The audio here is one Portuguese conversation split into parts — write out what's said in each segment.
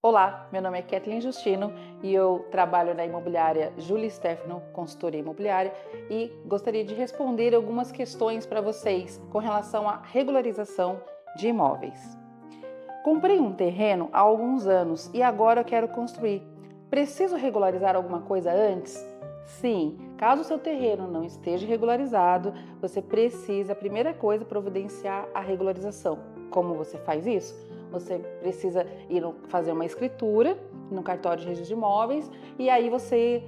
Olá, meu nome é Kathleen Justino e eu trabalho na imobiliária Julie Stefano, consultoria imobiliária, e gostaria de responder algumas questões para vocês com relação à regularização de imóveis. Comprei um terreno há alguns anos e agora eu quero construir. Preciso regularizar alguma coisa antes? Sim, caso o seu terreno não esteja regularizado, você precisa, a primeira coisa, providenciar a regularização. Como você faz isso? Você precisa fazer uma escritura no cartório de registro de imóveis e aí você,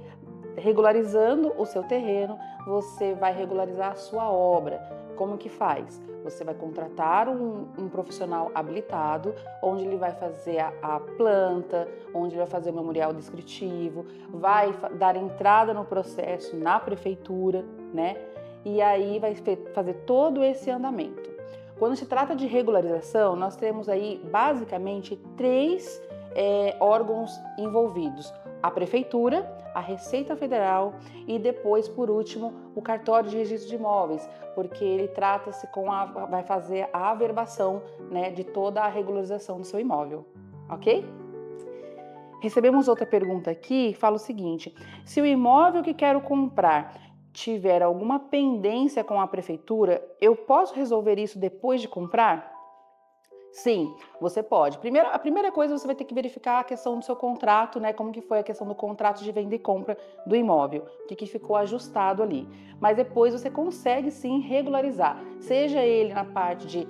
regularizando o seu terreno, você vai regularizar a sua obra. Como que faz? Você vai contratar um profissional habilitado, onde ele vai fazer a planta, onde ele vai fazer o memorial descritivo, vai dar entrada no processo na prefeitura, né? E aí vai fazer todo esse andamento. Quando se trata de regularização, nós temos aí basicamente três órgãos envolvidos: a prefeitura, a Receita Federal e depois, por último, o cartório de registro de imóveis, porque ele trata-se vai fazer a averbação, né, de toda a regularização do seu imóvel, ok? Recebemos outra pergunta aqui, fala o seguinte: se o imóvel que quero comprar tiver alguma pendência com a prefeitura, eu posso resolver isso depois de comprar? Sim, você pode. A primeira coisa, você vai ter que verificar a questão do seu contrato, né? Como que foi a questão do contrato de venda e compra do imóvel, o que ficou ajustado ali. Mas depois você consegue sim regularizar, seja ele na parte de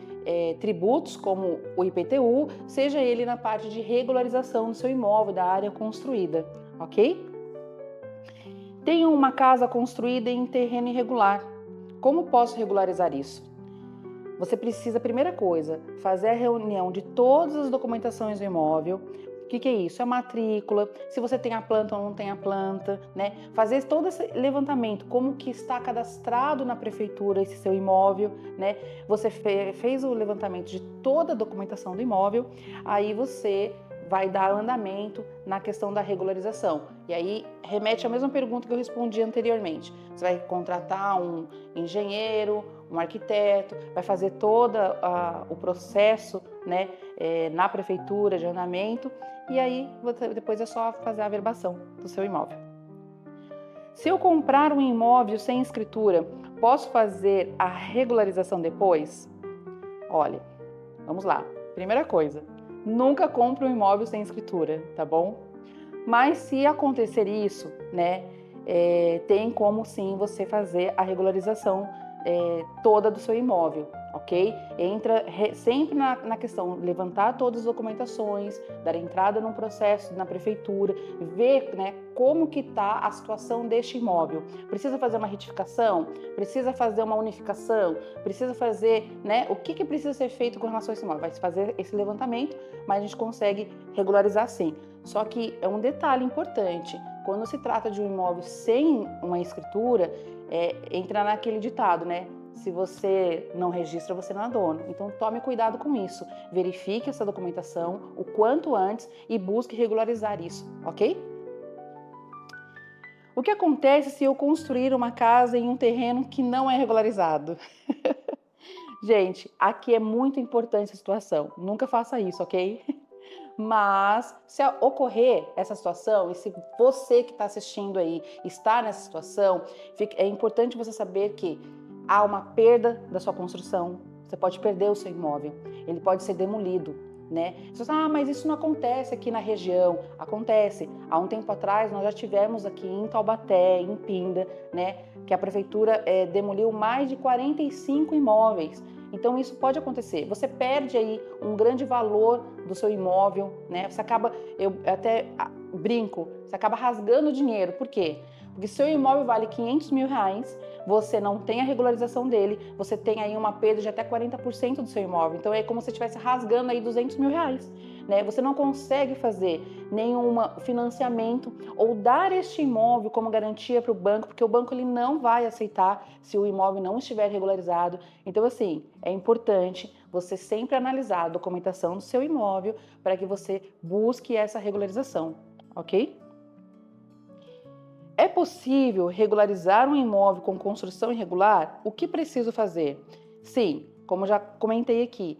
tributos, como o IPTU, seja ele na parte de regularização do seu imóvel, da área construída, ok? Tenho uma casa construída em terreno irregular. Como posso regularizar isso? Você precisa, primeira coisa, fazer a reunião de todas as documentações do imóvel. O que é isso? É a matrícula, se você tem a planta ou não tem a planta, né? Fazer todo esse levantamento, como que está cadastrado na prefeitura esse seu imóvel, né? Você fez o levantamento de toda a documentação do imóvel, aí você vai dar andamento na questão da regularização. E aí remete à mesma pergunta que eu respondi anteriormente. Você vai contratar um engenheiro, um arquiteto, vai fazer todo o processo, né, na prefeitura de andamento, e aí depois é só fazer a averbação do seu imóvel. Se eu comprar um imóvel sem escritura, posso fazer a regularização depois? Olha, vamos lá. Primeira coisa, nunca compre um imóvel sem escritura, tá bom? Mas se acontecer isso, né, tem como sim você fazer a regularização toda do seu imóvel, ok? Entra sempre na questão de levantar todas as documentações, dar entrada no processo na prefeitura, ver, né, como que está a situação deste imóvel. Precisa fazer uma retificação? Precisa fazer uma unificação? Precisa fazer, né, o que precisa ser feito com relação a esse imóvel? Vai se fazer esse levantamento, mas a gente consegue regularizar sim. Só que é um detalhe importante: quando se trata de um imóvel sem uma escritura, entra naquele ditado, né? Se você não registra, você não é dono. Então tome cuidado com isso. Verifique essa documentação o quanto antes e busque regularizar isso, ok? O que acontece se eu construir uma casa em um terreno que não é regularizado? Gente, aqui é muito importante a situação. Nunca faça isso, ok? Mas se ocorrer essa situação, e se você que está assistindo aí está nessa situação, é importante você saber que há uma perda da sua construção. Você pode perder o seu imóvel, ele pode ser demolido, né? Você fala, mas isso não acontece aqui na região. Acontece. Há um tempo atrás nós já tivemos aqui em Taubaté, em Pinda, né, que a prefeitura demoliu mais de 45 imóveis. Então isso pode acontecer. Você perde aí um grande valor do seu imóvel, né? Você acaba, eu até brinco, você acaba rasgando dinheiro. Por quê? Porque seu imóvel vale R$500.000, você não tem a regularização dele, você tem aí uma perda de até 40% do seu imóvel. Então é como se você estivesse rasgando aí R$200.000, né? Você não consegue fazer nenhum financiamento ou dar este imóvel como garantia para o banco, porque o banco ele não vai aceitar se o imóvel não estiver regularizado. Então assim, é importante você sempre analisar a documentação do seu imóvel para que você busque essa regularização, ok? É possível regularizar um imóvel com construção irregular? O que preciso fazer? Sim, como já comentei aqui,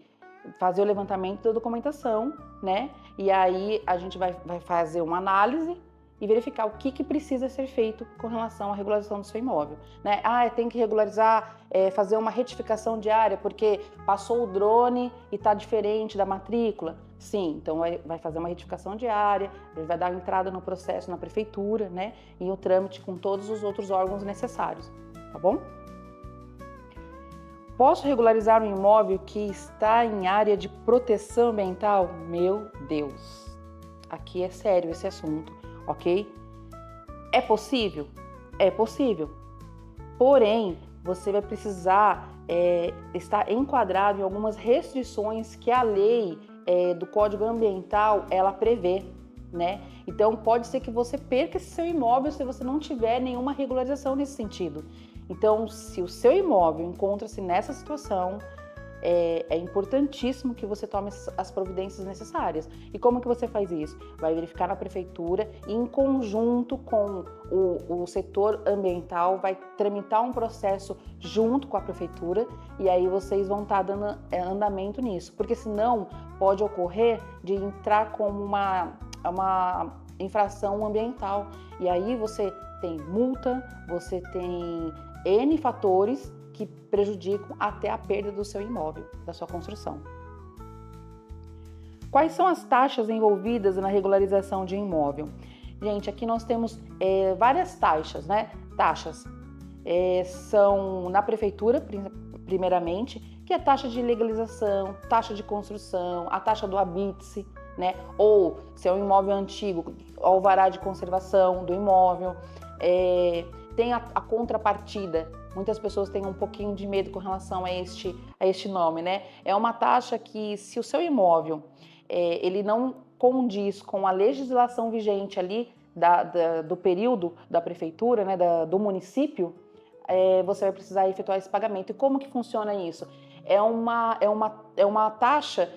fazer o levantamento da documentação, né? e aí a gente vai fazer uma análise e verificar o que precisa ser feito com relação à regularização do seu imóvel, né? Tem que regularizar, fazer uma retificação diária porque passou o drone e está diferente da matrícula. Sim, então vai fazer uma retificação diária, ele vai dar entrada no processo na prefeitura, né? E o trâmite com todos os outros órgãos necessários, tá bom? Posso regularizar um imóvel que está em área de proteção ambiental? Meu Deus, aqui é sério esse assunto, ok? É possível? É possível. Porém, você vai precisar estar enquadrado em algumas restrições que a lei do Código Ambiental, ela prevê, né? Então, pode ser que você perca esse seu imóvel se você não tiver nenhuma regularização nesse sentido. Então, se o seu imóvel encontra-se nessa situação, é importantíssimo que você tome as providências necessárias. E como que você faz isso? Vai verificar na prefeitura e, em conjunto com o setor ambiental, vai tramitar um processo junto com a prefeitura e aí vocês vão estar dando andamento nisso. Porque senão pode ocorrer de entrar como uma infração ambiental. E aí você tem multa, você tem N fatores que prejudicam até a perda do seu imóvel, da sua construção. Quais são as taxas envolvidas na regularização de um imóvel? Gente, aqui nós temos várias taxas, né? Taxas são na prefeitura, primeiramente, que é a taxa de legalização, taxa de construção, a taxa do habite-se, né? Ou se é um imóvel antigo, alvará de conservação do imóvel. Tem a contrapartida. Muitas pessoas têm um pouquinho de medo com relação a este nome, né? É uma taxa que, se o seu imóvel ele não condiz com a legislação vigente ali do período da prefeitura, né, do município, você vai precisar efetuar esse pagamento. E como que funciona isso? É uma taxa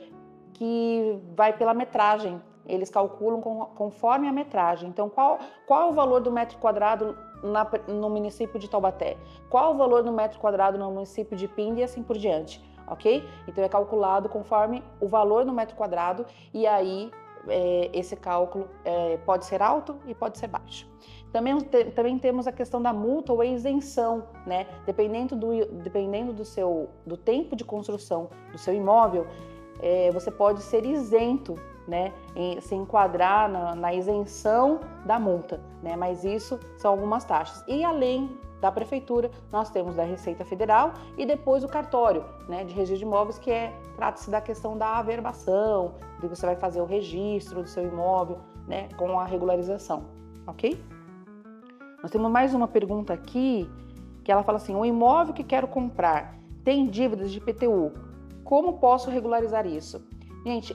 que vai pela metragem. Eles calculam conforme a metragem. Então, qual é o valor do metro quadrado no município de Taubaté? Qual o valor do metro quadrado no município de Pinda e assim por diante, ok? Então é calculado conforme o valor no metro quadrado e aí esse cálculo pode ser alto e pode ser baixo. Também temos a questão da multa ou a isenção, né? Dependendo do tempo de construção do seu imóvel, você pode ser isento, né, se enquadrar na isenção da multa, né, mas isso são algumas taxas. E além da prefeitura, nós temos da Receita Federal e depois o cartório, né, de registro de imóveis, que trata-se da questão da averbação, de você vai fazer o registro do seu imóvel, né, com a regularização, ok? Nós temos mais uma pergunta aqui, que ela fala assim: o imóvel que quero comprar tem dívidas de IPTU, como posso regularizar isso? Gente,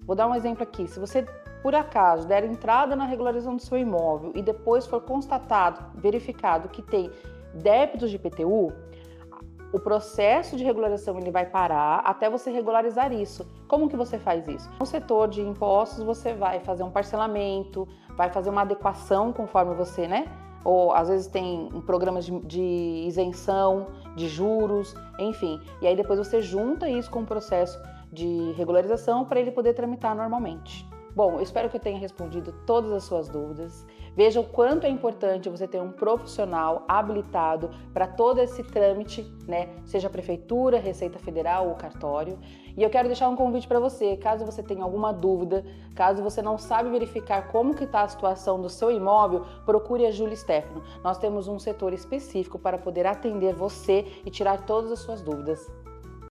vou dar um exemplo aqui, se você por acaso der entrada na regularização do seu imóvel e depois for verificado que tem débitos de IPTU, o processo de regularização ele vai parar até você regularizar isso. Como que você faz isso? No setor de impostos você vai fazer um parcelamento, vai fazer uma adequação conforme você, né? Ou às vezes tem programas de isenção, de juros, enfim. E aí depois você junta isso com o processo de regularização para ele poder tramitar normalmente. Bom, eu espero que eu tenha respondido todas as suas dúvidas. Veja o quanto é importante você ter um profissional habilitado para todo esse trâmite, né? Seja a prefeitura, Receita Federal ou cartório. E eu quero deixar um convite para você, caso você tenha alguma dúvida, caso você não sabe verificar como que está a situação do seu imóvel, procure a Julie Stefano. Nós temos um setor específico para poder atender você e tirar todas as suas dúvidas.